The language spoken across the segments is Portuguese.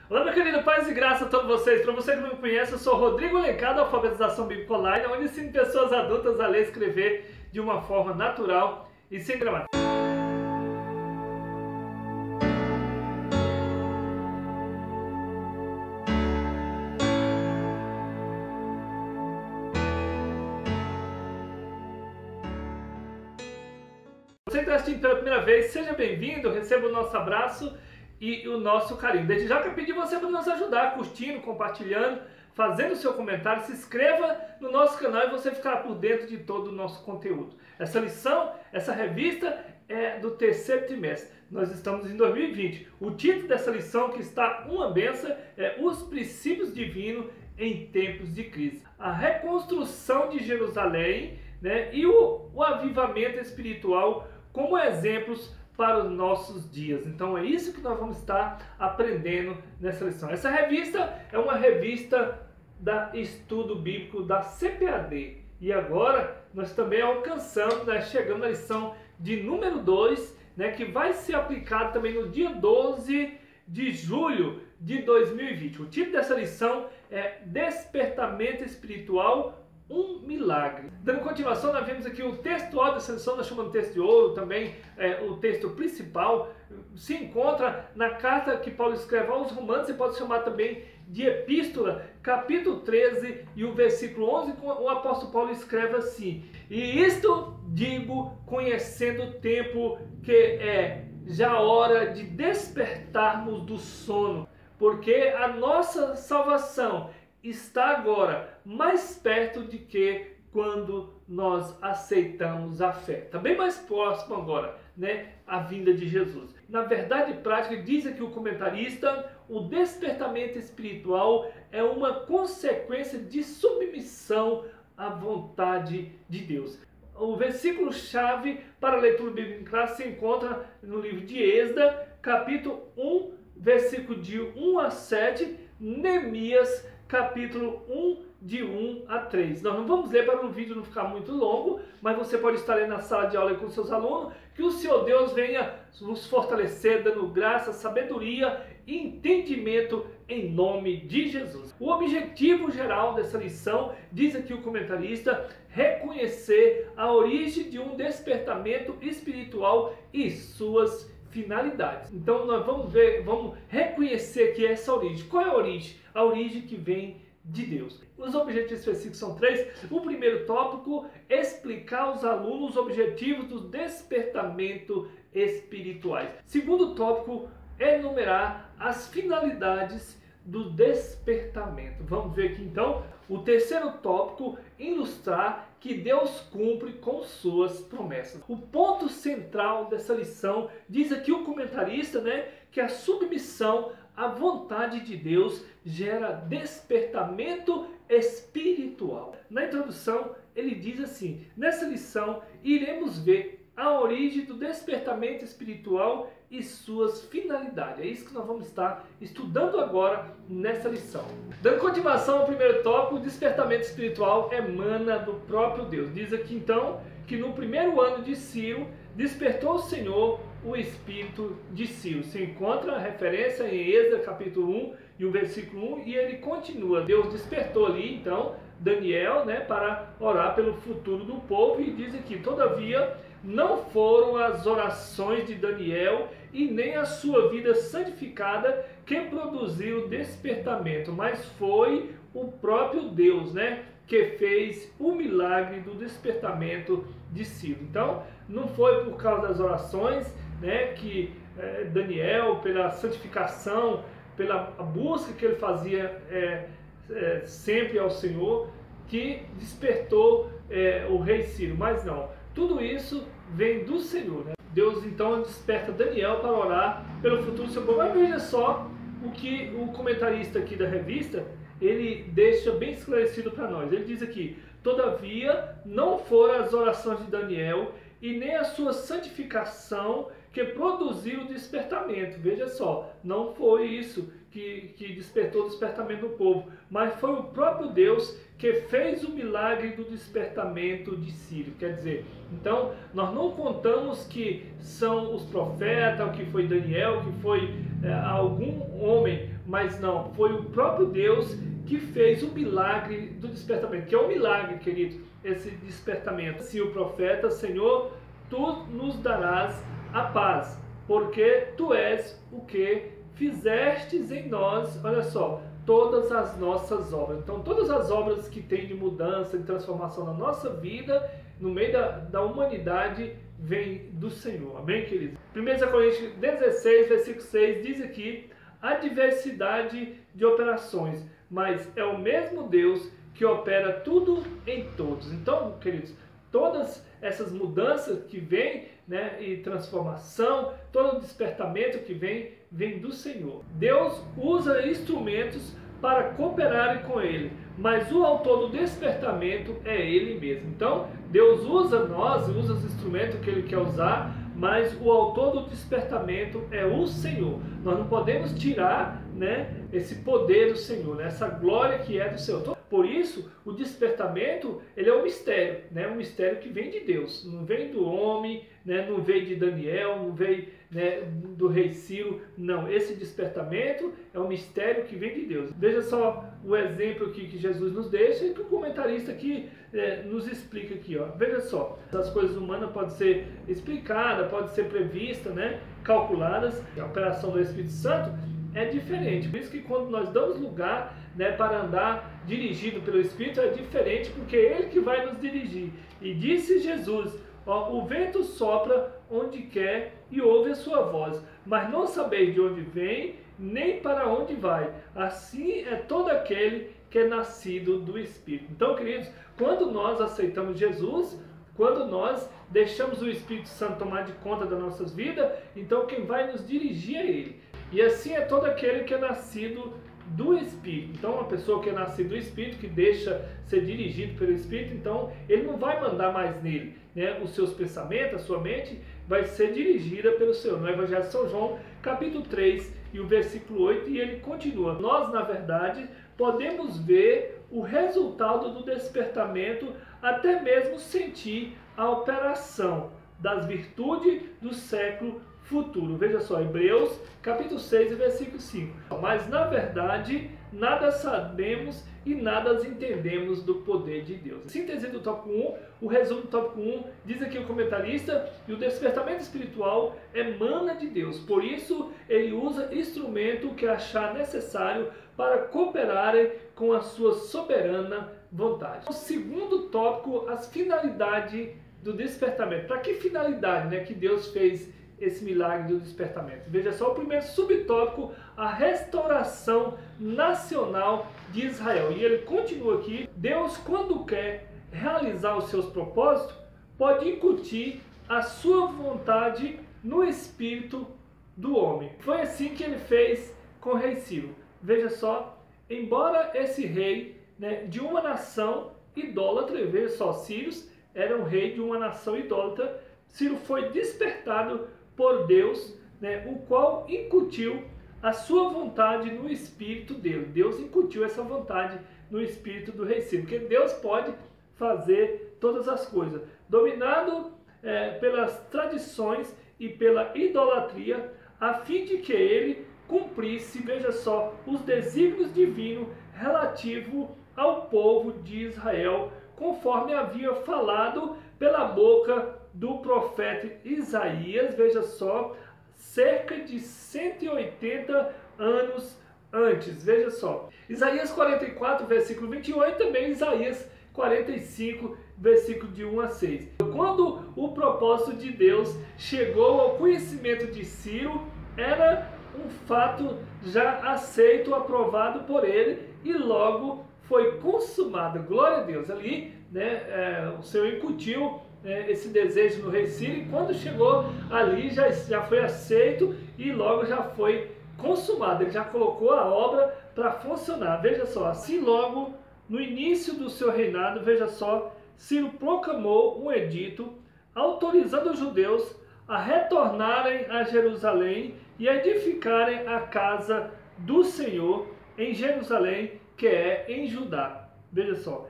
Olá, meu querido, paz e graça a todos vocês. Para você que não me conhece, eu sou Rodrigo Alencar, da Alfabetização Bíblica Online, onde ensino pessoas adultas a ler e escrever de uma forma natural e sem gramática. Você que está assistindo pela primeira vez, seja bem-vindo, receba o nosso abraço e o nosso carinho. Desde já eu quero pedir você para nos ajudar, curtindo, compartilhando, fazendo o seu comentário, se inscreva no nosso canal e você ficará por dentro de todo o nosso conteúdo. Essa lição, essa revista é do terceiro trimestre. Nós estamos em 2020. O título dessa lição, que está uma benção, é Os Princípios Divinos em Tempos de Crise. A reconstrução de Jerusalém, né, e o avivamento espiritual como exemplos para os nossos dias. Então é isso que nós vamos estar aprendendo nessa lição. Essa revista é uma revista da Estudo Bíblico da CPAD. E agora nós também alcançamos, né, chegamos na lição de número 2, né, que vai ser aplicada também no dia 12 de julho de 2020. O título dessa lição é Despertamento Espiritual, um milagre. Dando continuação, nós vemos aqui o texto óbvio dessa lição, nós chamamos de texto de ouro, também o texto principal, se encontra na carta que Paulo escreve aos Romanos, você pode chamar também de epístola, capítulo 13 e o versículo 11, o apóstolo Paulo escreve assim: e isto digo, conhecendo o tempo, que é já hora de despertarmos do sono, porque a nossa salvação está agora mais perto de que quando nós aceitamos a fé. Está bem mais próximo agora, né, a vinda de Jesus. Na verdade prática, diz aqui o comentarista, o despertamento espiritual é uma consequência de submissão à vontade de Deus. O versículo-chave para a leitura bíblica em classe se encontra no livro de Êxodo, capítulo 1, versículo de 1 a 7, Neemias, capítulo 1, de 1 a 3. Nós não vamos ler para o vídeo não ficar muito longo, mas você pode estar aí na sala de aula com seus alunos, que o Senhor Deus venha nos fortalecer, dando graça, sabedoria e entendimento em nome de Jesus. O objetivo geral dessa lição, diz aqui o comentarista, reconhecer a origem de um despertamento espiritual e suas finalidades. Então nós vamos ver, vamos reconhecer que essa origem. Qual é a origem? A origem que vem de Deus. Os objetivos específicos são 3. O primeiro tópico, explicar aos alunos os objetivos do despertamento espirituais. Segundo tópico, enumerar as finalidades do despertamento. Vamos ver aqui então o terceiro tópico, ilustrar que Deus cumpre com suas promessas. O ponto central dessa lição, diz aqui o comentarista, né, que a submissão à vontade de Deus gera despertamento espiritual. Na introdução ele diz assim: nessa lição iremos ver a origem do despertamento espiritual e suas finalidades. É isso que nós vamos estar estudando agora nessa lição. Dando continuação ao primeiro tópico, o despertamento espiritual emana do próprio Deus. Diz aqui então que no primeiro ano de Ciro, despertou o Senhor o espírito de Ciro. Se encontra a referência em Êxodo capítulo 1 e o versículo 1, e ele continua. Deus despertou ali então Daniel, né, para orar pelo futuro do povo, e diz aqui: todavia não foram as orações de Daniel e nem a sua vida santificada que produziu o despertamento, mas foi o próprio Deus, né, que fez o milagre do despertamento de Ciro. Então, não foi por causa das orações, né, que Daniel, pela santificação, pela busca que ele fazia sempre ao Senhor, que despertou o rei Ciro, mas não. Tudo isso vem do Senhor, né? Deus então desperta Daniel para orar pelo futuro do seu povo. Mas veja só o que o comentarista aqui da revista, ele deixa bem esclarecido para nós. Ele diz aqui: todavia não foram as orações de Daniel e nem a sua santificação que produziu o despertamento. Veja só, não foi isso que despertou o despertamento do povo, mas foi o próprio Deus que fez o milagre do despertamento de Ciro. Quer dizer, então nós não contamos que são os profetas, que foi Daniel, que foi algum homem, mas não, foi o próprio Deus que fez o milagre do despertamento, que é um milagre, querido, esse despertamento. Se o profeta, Senhor, tu nos darás a paz, porque tu és o que fizestes em nós, olha só, todas as nossas obras. Então, todas as obras que tem de mudança, de transformação na nossa vida, no meio da humanidade, vem do Senhor. Amém, queridos? 1 Coríntios 16, versículo 6, diz aqui: há diversidade de operações, mas é o mesmo Deus que opera tudo em todos. Então, queridos, todas essas mudanças que vêm, né, e transformação, todo o despertamento que vem do Senhor. Deus usa instrumentos para cooperarem com Ele, mas o autor do despertamento é Ele mesmo. Então, Deus usa nós, usa os instrumentos que Ele quer usar, mas o autor do despertamento é o Senhor. Nós não podemos tirar, né, esse poder do Senhor, né, essa glória que é do Senhor. Por isso, o despertamento, ele é um mistério, né, um mistério que vem de Deus, não vem do homem, né, não veio de Daniel, não veio, né, do rei Ciro, não. Esse despertamento é um mistério que vem de Deus. Veja só o exemplo aqui que Jesus nos deixa e que o comentarista aqui nos explica aqui, ó. Veja só, as coisas humanas podem ser explicadas, podem ser previstas, né, calculadas. A operação do Espírito Santo é diferente. Por isso que quando nós damos lugar, né, para andar dirigido pelo Espírito, é diferente, porque é Ele que vai nos dirigir. E disse Jesus: ó, o vento sopra onde quer e ouve a sua voz, mas não sabeis de onde vem, nem para onde vai. Assim é todo aquele que é nascido do Espírito. Então, queridos, quando nós aceitamos Jesus, quando nós deixamos o Espírito Santo tomar de conta das nossas vidas, então quem vai nos dirigir é Ele. E assim é todo aquele que é nascido do Espírito. Então, uma pessoa que é nascida do Espírito, que deixa ser dirigido pelo Espírito, então ele não vai mandar mais nele, né? Os seus pensamentos, a sua mente vai ser dirigida pelo Senhor. No Evangelho de São João, capítulo 3 e o versículo 8, e ele continua: nós, na verdade, podemos ver o resultado do despertamento, até mesmo sentir a operação das virtudes do século futuro. Veja só, Hebreus capítulo 6 e versículo 5. Mas na verdade nada sabemos e nada entendemos do poder de Deus. Síntese do tópico 1, o resumo do tópico 1, diz aqui o comentarista: e o despertamento espiritual emana de Deus, por isso ele usa instrumento que achar necessário para cooperarem com a sua soberana vontade. O segundo tópico, as finalidades do despertamento. Para que finalidade, né, que Deus fez esse milagre do despertamento? Veja só o primeiro subtópico: a restauração nacional de Israel. E ele continua aqui: Deus, quando quer realizar os seus propósitos, pode incutir a sua vontade no espírito do homem. Foi assim que ele fez com o rei Ciro. Veja só, embora esse rei, né, de uma nação idólatra, veja só, Ciro era um rei de uma nação idólatra, Ciro foi despertado por Deus, né, o qual incutiu a sua vontade no espírito dele. Deus incutiu essa vontade no espírito do rei Ciro, porque Deus pode fazer todas as coisas. Dominado pelas tradições e pela idolatria, a fim de que ele cumprisse, veja só, os desígnios divinos relativo ao povo de Israel, conforme havia falado pela boca do profeta Isaías, veja só, cerca de 180 anos antes. Veja só, Isaías 44, versículo 28, e também Isaías 45, versículo de 1 a 6. Quando o propósito de Deus chegou ao conhecimento de Ciro, era um fato já aceito, aprovado por ele, e logo foi consumado. Glória a Deus. Ali, né, o Senhor incutiu esse desejo no rei Ciro, e quando chegou ali já foi aceito e logo já foi consumado. Ele já colocou a obra para funcionar. Veja só, assim logo no início do seu reinado, veja só, Ciro proclamou um edito autorizando os judeus a retornarem a Jerusalém e edificarem a casa do Senhor em Jerusalém, que é em Judá. Veja só,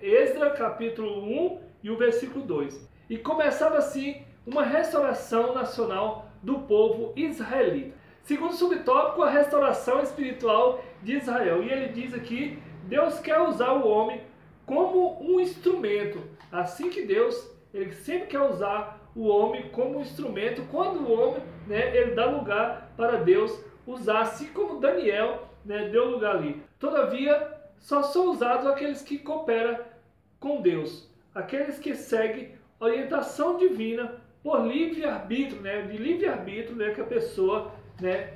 Esdras capítulo 1 e o versículo 2. E começava assim uma restauração nacional do povo israelita. Segundo subtópico, a restauração espiritual de Israel. E ele diz aqui, Deus quer usar o homem como um instrumento. Assim que Deus, ele sempre quer usar o homem como um instrumento, quando o homem, né, ele dá lugar para Deus usar, assim como Daniel, né, deu lugar ali. Todavia, só são usados aqueles que cooperam com Deus, aqueles que seguem orientação divina por livre-arbítrio, né, de livre-arbítrio, né, que a pessoa, né,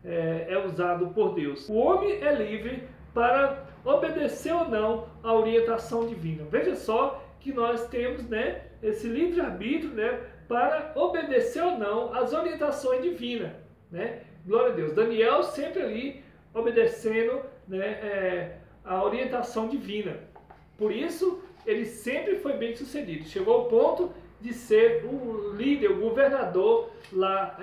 é usado por Deus. O homem é livre para obedecer ou não à orientação divina. Veja só que nós temos, né, esse livre-arbítrio, né, para obedecer ou não às orientações divinas, né? Glória a Deus. Daniel sempre ali obedecendo, né, a orientação divina. Por isso, ele sempre foi bem sucedido. Chegou ao ponto de ser o líder, o governador lá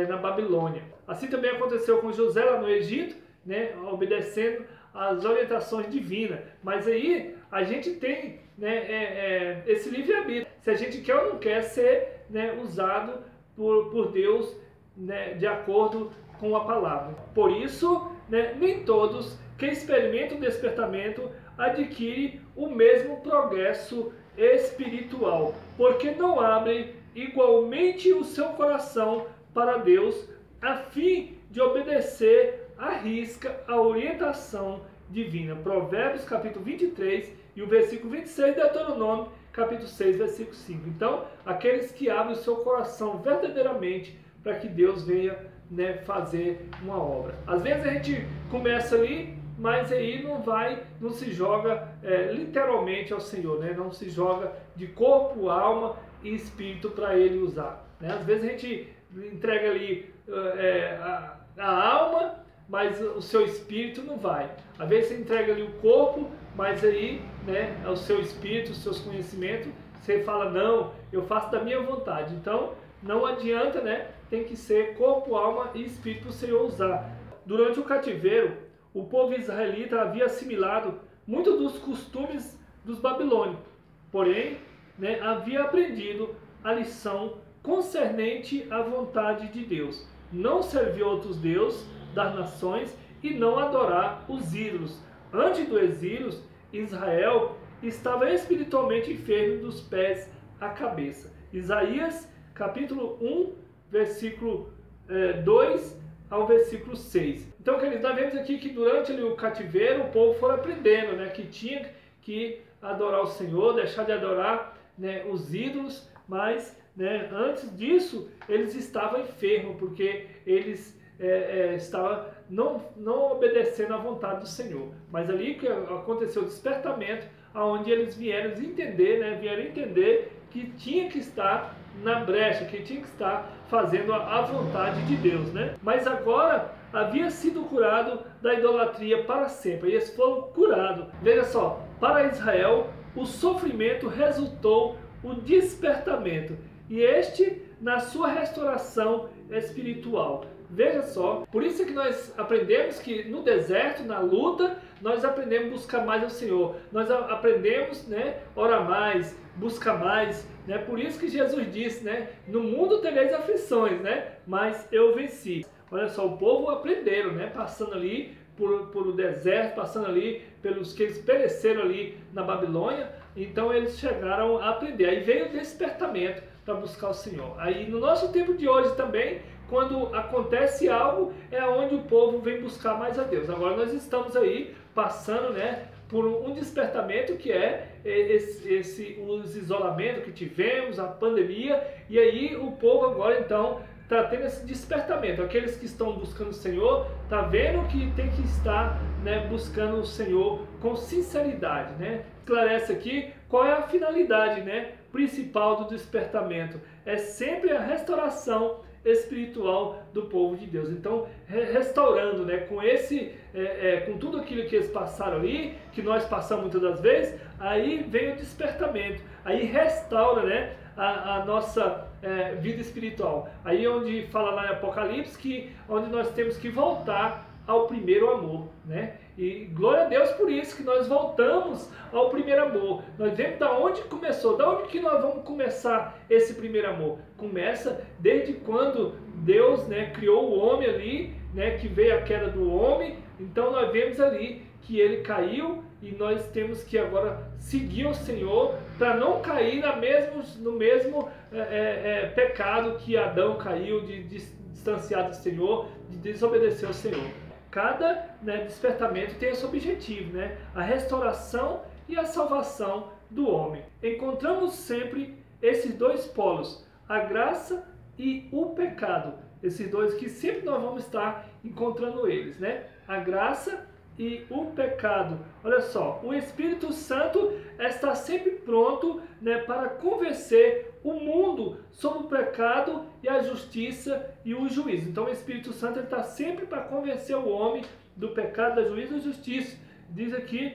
na Babilônia. Assim também aconteceu com José lá no Egito, né, obedecendo às orientações divinas. Mas aí a gente tem, né, esse livre-arbítrio. Se a gente quer ou não quer ser, né, usado por Deus, né, de acordo com a palavra. Por isso, né, nem todos que experimentam o despertamento adquirem o mesmo progresso espiritual, porque não abrem igualmente o seu coração para Deus, a fim de obedecer à risca a orientação divina. Provérbios capítulo 23 e o versículo 26, Deuteronômio capítulo 6, versículo 5. Então, aqueles que abrem o seu coração verdadeiramente para que Deus venha, né, fazer uma obra. Às vezes a gente começa ali, mas aí não se joga literalmente ao Senhor, né? Não se joga de corpo, alma e espírito para Ele usar, né? Às vezes a gente entrega ali a alma, mas o seu espírito não vai. Às vezes você entrega ali o corpo, mas aí, né, o seu espírito, os seus conhecimentos, você fala, não, eu faço da minha vontade. Então, não adianta, né? Tem que ser corpo, alma e espírito para o Senhor usar. Durante o cativeiro, o povo israelita havia assimilado muito dos costumes dos babilônicos. Porém, né, havia aprendido a lição concernente à vontade de Deus. Não servir outros deuses das nações e não adorar os ídolos. Antes do exílio, Israel estava espiritualmente enfermo dos pés à cabeça. Isaías capítulo 1, versículo 2 ao versículo 6. Então, queridos, nós vemos aqui que durante o cativeiro o povo foi aprendendo, né, que tinha que adorar o Senhor, deixar de adorar, né, os ídolos, mas, né, antes disso eles estavam enfermos, porque eles estavam não obedecendo à vontade do Senhor. Mas ali que aconteceu o despertamento, onde eles vieram entender, né, que tinha que estar na brecha, que tinha que estar fazendo a vontade de Deus, né? Mas agora havia sido curado da idolatria para sempre, e eles foram curados. Veja só, para Israel o sofrimento resultou o despertamento, e este na sua restauração espiritual. Veja só, por isso que nós aprendemos que no deserto, na luta, nós aprendemos a buscar mais ao Senhor. Nós aprendemos, né, orar mais, buscar mais, né? Por isso que Jesus disse, né, no mundo tereis aflições, né, mas eu venci. Olha só, o povo aprenderam, né, passando ali por o deserto, passando ali pelos que eles pereceram ali na Babilônia. Então eles chegaram a aprender. Aí veio o despertamento para buscar o Senhor. Aí no nosso tempo de hoje também, quando acontece algo, é onde o povo vem buscar mais a Deus. Agora nós estamos aí passando, né, por um despertamento que os isolamentos que tivemos, a pandemia, e aí o povo agora então está tendo esse despertamento. Aqueles que estão buscando o Senhor, está vendo que tem que estar, né, buscando o Senhor com sinceridade, né? Esclarece aqui qual é a finalidade, né, principal do despertamento. É sempre a restauração espiritual do povo de Deus. Então, restaurando, né, com tudo aquilo que eles passaram ali, que nós passamos muitas das vezes, aí vem o despertamento, aí restaura, né, a nossa vida espiritual. Aí onde fala lá em Apocalipse que onde nós temos que voltar ao primeiro amor, né? E glória a Deus por isso, que nós voltamos ao primeiro amor. Nós vemos da onde começou, da onde que nós vamos começar esse primeiro amor. Começa desde quando Deus, né, criou o homem ali, né, que veio a queda do homem. Então nós vemos ali que ele caiu e nós temos que agora seguir o Senhor para não cair no mesmo pecado que Adão caiu, de distanciar do Senhor, de desobedecer ao Senhor. Cada, né, despertamento tem esse objetivo, né? A restauração e a salvação do homem. Encontramos sempre esses dois polos, a graça e o pecado. Esses dois que sempre nós vamos estar encontrando eles, né? A graça e o pecado. Olha só, o Espírito Santo está sempre pronto, né, para convencer o mundo sobre o pecado e a justiça e o juízo. Então o Espírito Santo está sempre para convencer o homem do pecado, da juízo e da justiça. Diz aqui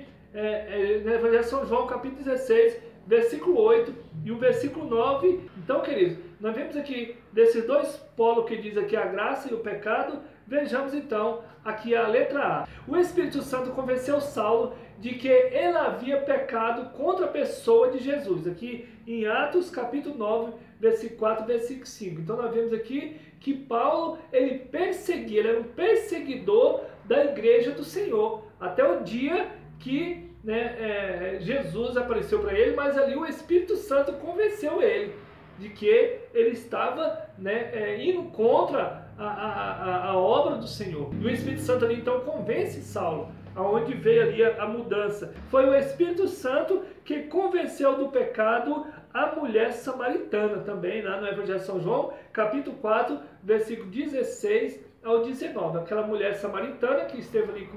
no Evangelho de São João, capítulo 16, versículo 8 e o versículo 9. Então, queridos, nós vemos aqui desses dois polos que diz aqui a graça e o pecado. Vejamos então aqui a letra A. O Espírito Santo convenceu Saulo de que ele havia pecado contra a pessoa de Jesus. Aqui em Atos capítulo 9, versículo 4, versículo 5. Então nós vemos aqui que Paulo, ele perseguia, ele era um perseguidor da igreja do Senhor. Até o dia que, né, Jesus apareceu para ele, mas ali o Espírito Santo convenceu ele de que ele estava, né, indo contra a obra do Senhor. E o Espírito Santo ali então convence Saulo, aonde veio ali a mudança. Foi o Espírito Santo que convenceu do pecado a mulher samaritana também, lá no Evangelho de São João, capítulo 4, versículo 16 ao 19. Aquela mulher samaritana que esteve ali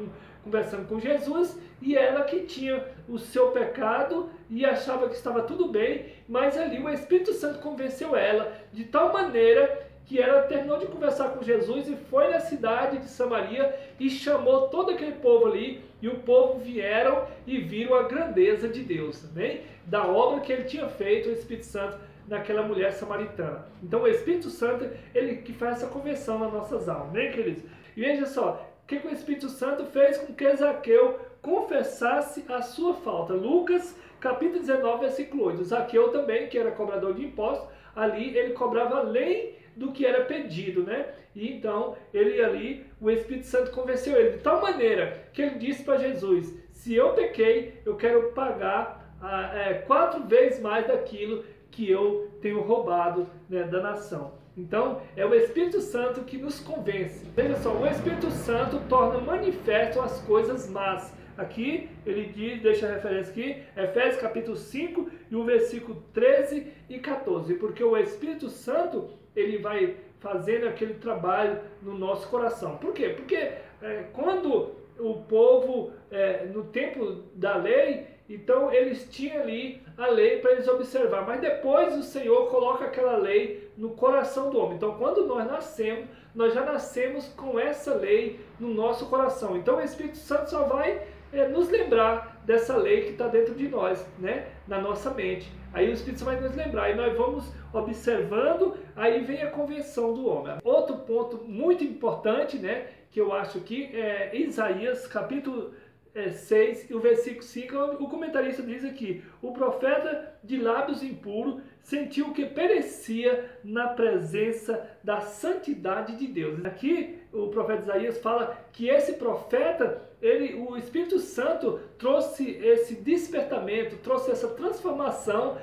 conversando com Jesus, e ela que tinha o seu pecado e achava que estava tudo bem, mas ali o Espírito Santo convenceu ela de tal maneira que ela terminou de conversar com Jesus e foi na cidade de Samaria e chamou todo aquele povo ali, e o povo vieram e viram a grandeza de Deus, também, da obra que ele tinha feito, o Espírito Santo, naquela mulher samaritana. Então o Espírito Santo, ele que faz essa conversão nas nossas almas, né, queridos? E veja só, o que o Espírito Santo fez com que Zaqueu confessasse a sua falta. Lucas, capítulo 19, versículo 8. Zaqueu também, que era cobrador de impostos, ali ele cobrava além do que era pedido, né? E então, ele ali, o Espírito Santo convenceu ele de tal maneira que ele disse para Jesus: se eu pequei, eu quero pagar 4 vezes mais daquilo que eu tenho roubado, né, da nação. Então, é o Espírito Santo que nos convence. Veja só, o Espírito Santo torna manifesto as coisas más. Aqui, ele diz, deixa a referência aqui, Efésios capítulo 5 e o versículo 13 e 14. Porque o Espírito Santo, ele vai fazendo aquele trabalho no nosso coração. Por quê? Porque quando o povo, no tempo da lei, então eles tinham ali a lei para eles observar, mas depois o Senhor coloca aquela lei no coração do homem. Então quando nós nascemos, nós já nascemos com essa lei no nosso coração. Então o Espírito Santo só vai nos lembrar dessa lei que está dentro de nós, né? Na nossa mente. Aí o Espírito Santo vai nos lembrar e nós vamos observando, aí vem a convenção do homem. Outro ponto muito importante, né, que eu acho aqui é Isaías capítulo 6 e o versículo 5, o comentarista diz aqui: o profeta de lábios impuros sentiu que perecia na presença da santidade de Deus. Aqui o profeta Isaías fala que esse profeta, o Espírito Santo trouxe esse despertamento, trouxe essa transformação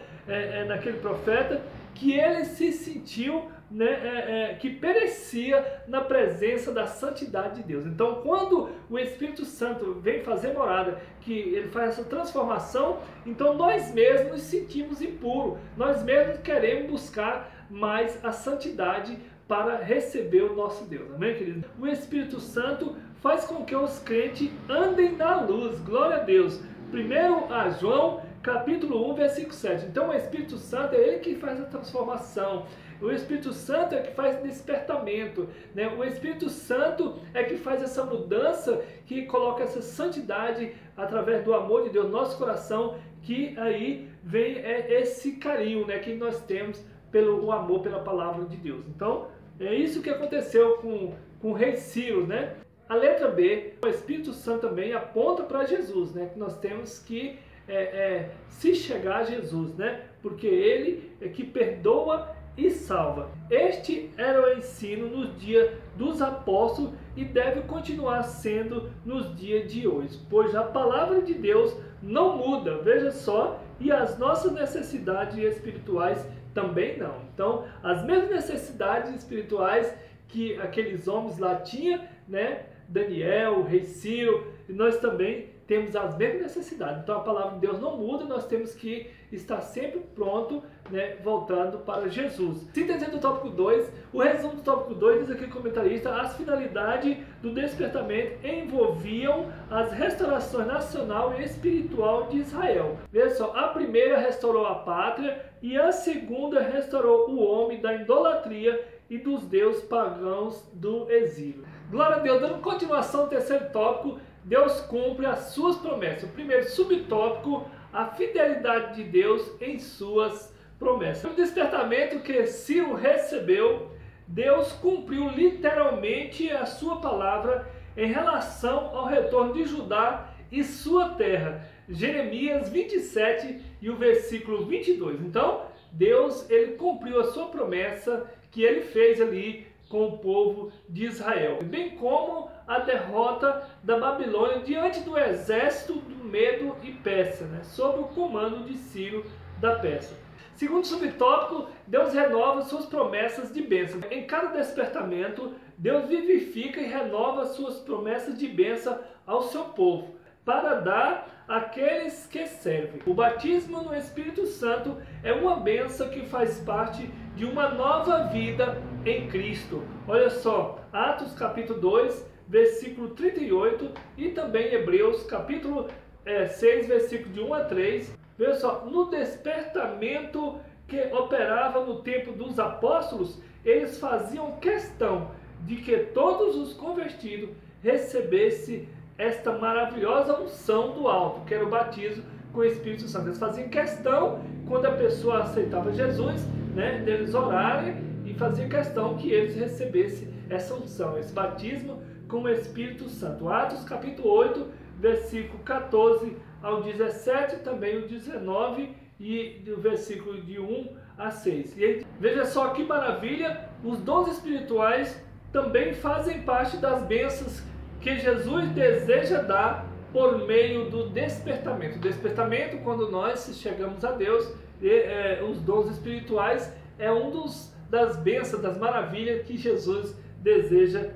naquele profeta, que ele se sentiu, né, que perecia na presença da santidade de Deus. Então, quando o Espírito Santo vem fazer morada, que ele faz essa transformação, então nós mesmos nos sentimos impuros, nós mesmos queremos buscar mais a santidade para receber o nosso Deus. Amém, querido? O Espírito Santo faz com que os crentes andem na luz. Glória a Deus. 1 João capítulo 1, versículo 7. Então o Espírito Santo é ele que faz a transformação. O Espírito Santo é que faz despertamento, né? O Espírito Santo é que faz essa mudança, que coloca essa santidade através do amor de Deus no nosso coração, que aí vem esse carinho, né, que nós temos pelo amor pela palavra de Deus. Então, é isso que aconteceu com o rei Ciro, né? A letra B, o Espírito Santo também aponta para Jesus, né? Que nós temos que se chegar a Jesus, né? Porque Ele é que perdoa e salva. Este era o ensino nos dias dos apóstolos e deve continuar sendo nos dias de hoje, pois a palavra de Deus não muda, veja só, e as nossas necessidades espirituais também não. Então, as mesmas necessidades espirituais que aqueles homens lá tinham, né? Daniel, o rei Ciro, e nós também temos as mesmas necessidades. Então a palavra de Deus não muda, nós temos que estar sempre pronto, né, voltando para Jesus. Síntese do tópico 2, o resumo do tópico 2 diz aqui o comentarista: as finalidades do despertamento envolviam as restaurações nacional e espiritual de Israel. Veja só, a primeira restaurou a pátria e a segunda restaurou o homem da idolatria e dos deuses pagãos do exílio. Glória a Deus. Dando continuação ao terceiro tópico, Deus cumpre as suas promessas. O primeiro subtópico, a fidelidade de Deus em suas promessas. No despertamento que Ciro recebeu, Deus cumpriu literalmente a sua palavra em relação ao retorno de Judá e sua terra. Jeremias 27 e o versículo 22. Então, Deus ele cumpriu a sua promessa que ele fez ali com o povo de Israel, bem como a derrota da Babilônia diante do exército do Medo e Pérsia, né, sob o comando de Ciro da Pérsia. Segundo subtópico, Deus renova suas promessas de bênção. Em cada despertamento, Deus vivifica e renova suas promessas de bênção ao seu povo, para dar àqueles que servem. O batismo no Espírito Santo é uma bênção que faz parte de uma nova vida em Cristo. Olha só, Atos capítulo 2, versículo 38 e também Hebreus capítulo 6, versículo de 1 a 3. Veja só, no despertamento que operava no tempo dos apóstolos, eles faziam questão de que todos os convertidos recebessem esta maravilhosa unção do alto, que era o batismo com o Espírito Santo. Eles faziam questão, quando a pessoa aceitava Jesus, né, deles orarem, e faziam questão que eles recebessem essa unção, esse batismo com o Espírito Santo. Atos capítulo 8, versículo 14 ao 17, também o 19 e o versículo de 1 a 6. E aí, veja só que maravilha, os dons espirituais também fazem parte das bênçãos que Jesus deseja dar por meio do despertamento. O despertamento, quando nós chegamos a Deus, os dons espirituais é das bênçãos, das maravilhas que Jesus deseja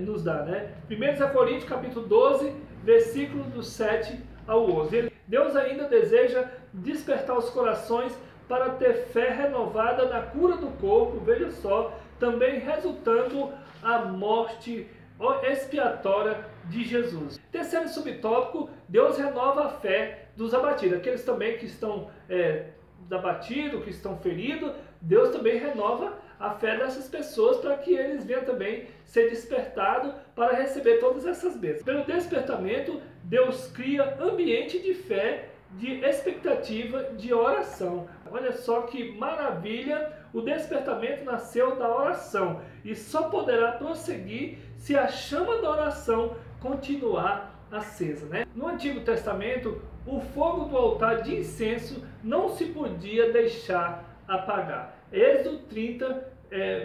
nos dar, né? 1 Coríntios capítulo 12, versículo do 7 ao 11. Deus ainda deseja despertar os corações para ter fé renovada na cura do corpo, veja só, também resultando a morte expiatória de Jesus. Terceiro subtópico, Deus renova a fé dos abatidos. Aqueles também que estão abatidos, que estão feridos, Deus também renova a fé dessas pessoas para que eles venham também ser despertados para receber todas essas bênçãos. Pelo despertamento, Deus cria ambiente de fé, de expectativa, de oração. Olha só que maravilha, o despertamento nasceu da oração e só poderá prosseguir se a chama da oração continuar acesa, né? No Antigo Testamento, o fogo do altar de incenso não se podia deixar apagar. Êxodo 30,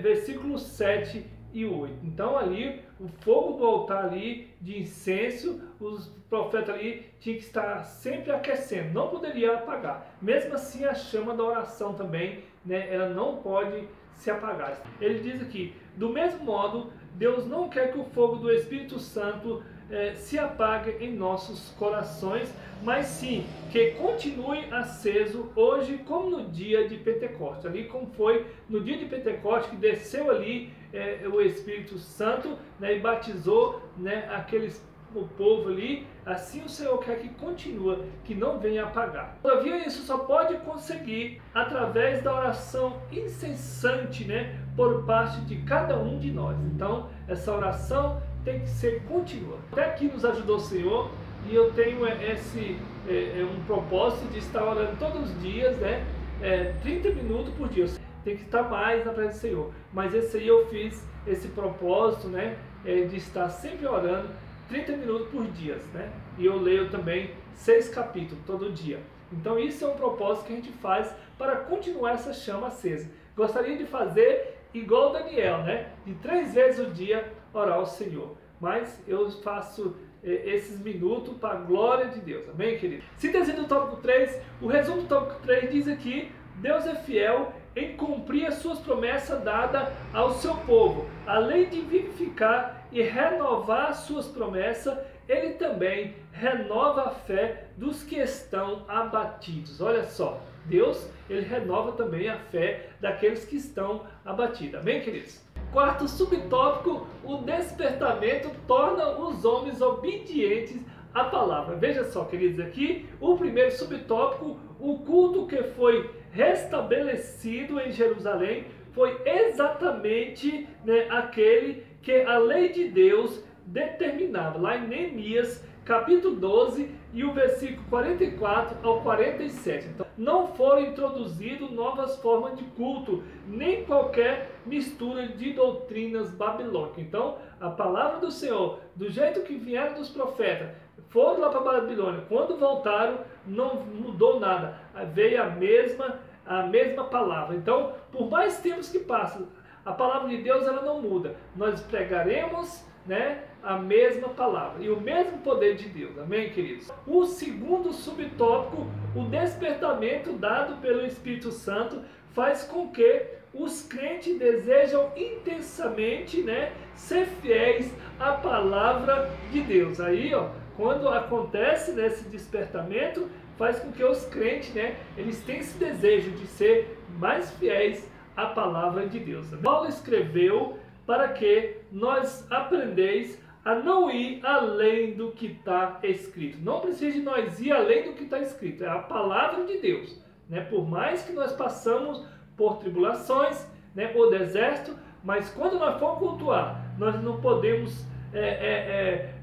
versículo 7 e 8. Então ali, o fogo do altar ali de incenso, os profetas ali tinham que estar sempre aquecendo, não poderia apagar. Mesmo assim, a chama da oração também, né, ela não pode se apagar. Ele diz aqui, do mesmo modo, Deus não quer que o fogo do Espírito Santo se apague em nossos corações, mas sim que continue aceso hoje como no dia de Pentecostes. Ali como foi no dia de Pentecostes que desceu ali o Espírito Santo, né, e batizou, né, o povo ali, assim o Senhor quer que continue, que não venha apagar. Todavia isso só pode conseguir através da oração incessante, né, por parte de cada um de nós. Então essa oração tem que ser contínua. Até aqui nos ajudou o Senhor e eu tenho um propósito de estar orando todos os dias, né, 30 minutos por dia. Tem que estar mais na presença do Senhor. Mas esse aí eu fiz esse propósito, né, de estar sempre orando 30 minutos por dia, né? E eu leio também 6 capítulos todo dia. Então isso é um propósito que a gente faz para continuar essa chama acesa. Gostaria de fazer igual Daniel, né? De 3 vezes o dia orar ao Senhor. Mas eu faço esses minutos para a glória de Deus. Amém, querido? Síntese do tópico 3. O resumo do tópico 3 diz aqui: Deus é fiel em cumprir as suas promessas dadas ao seu povo. Além de vivificar e renovar as suas promessas, Ele também renova a fé dos que estão abatidos. Olha só, Deus, Ele renova também a fé daqueles que estão abatidos. Amém, queridos? Quarto subtópico: o despertamento torna os homens obedientes à palavra. Veja só, queridos, aqui o primeiro subtópico: o culto que foi restabelecido em Jerusalém foi exatamente, né, aquele que a lei de Deus determinava. Lá em Neemias, capítulo 12, e o versículo 44 ao 47. Então, não foram introduzidas novas formas de culto, nem qualquer mistura de doutrinas babilônicas. Então, a palavra do Senhor, do jeito que vieram dos profetas, foram lá para a Babilônia. Quando voltaram, não mudou nada. Veio a mesma palavra. Então, por mais tempos que passam, a palavra de Deus ela não muda. Nós pregaremos, né, a mesma palavra e o mesmo poder de Deus. Amém, queridos? O segundo subtópico: o despertamento dado pelo Espírito Santo faz com que os crentes desejam intensamente, né, ser fiéis à palavra de Deus. Aí, ó, quando acontece, né, esse despertamento, faz com que os crentes, né, eles tenham esse desejo de ser mais fiéis à palavra de Deus. Paulo escreveu para que nós aprendeis a não ir além do que está escrito. Não precisa de nós ir além do que está escrito. É a palavra de Deus, né? Por mais que nós passamos por tribulações, né, ou deserto, mas quando nós formos cultuar, nós não podemos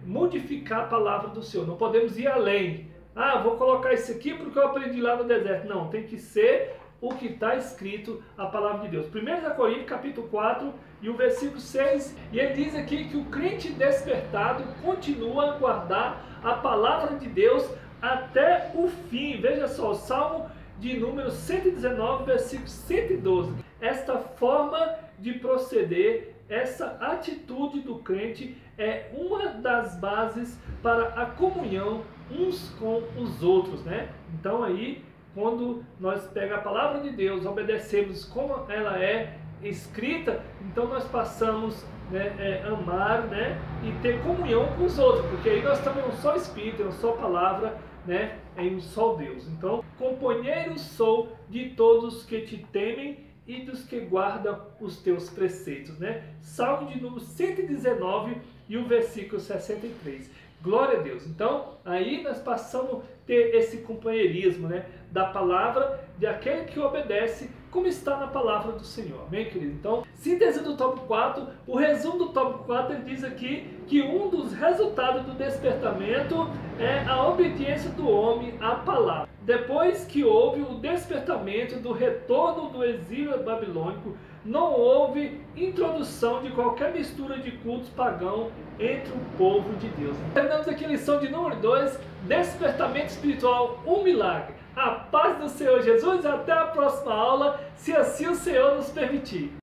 modificar a palavra do Senhor. Não podemos ir além. Ah, vou colocar isso aqui porque eu aprendi lá no deserto. Não, tem que ser o que está escrito, a palavra de Deus. 1 Coríntios capítulo 4 e o versículo 6, e ele diz aqui que o crente despertado continua a guardar a palavra de Deus até o fim. Veja só, o Salmo de número 119, versículo 112. Esta forma de proceder, essa atitude do crente é uma das bases para a comunhão uns com os outros, né? Então aí, quando nós pegamos a palavra de Deus, obedecemos como ela é escrita, então nós passamos, né, amar, né, e ter comunhão com os outros, porque aí nós estamos em um só Espírito, em uma só palavra, né, em um só Deus. Então, companheiro sou de todos que te temem e dos que guardam os teus preceitos, né? Salmo de número 119 e o versículo 63. Glória a Deus. Então, aí nós passamos a ter esse companheirismo, né, da palavra, de aquele que obedece, como está na palavra do Senhor. Amém, querido? Então, síntese do tópico 4, o resumo do tópico 4, ele diz aqui que um dos resultados do despertamento é a obediência do homem à palavra. Depois que houve o despertamento do retorno do exílio babilônico, não houve introdução de qualquer mistura de cultos pagãos entre o povo de Deus. Terminamos aqui a lição de número 2, despertamento espiritual, um milagre. A paz do Senhor Jesus, até a próxima aula, se assim o Senhor nos permitir.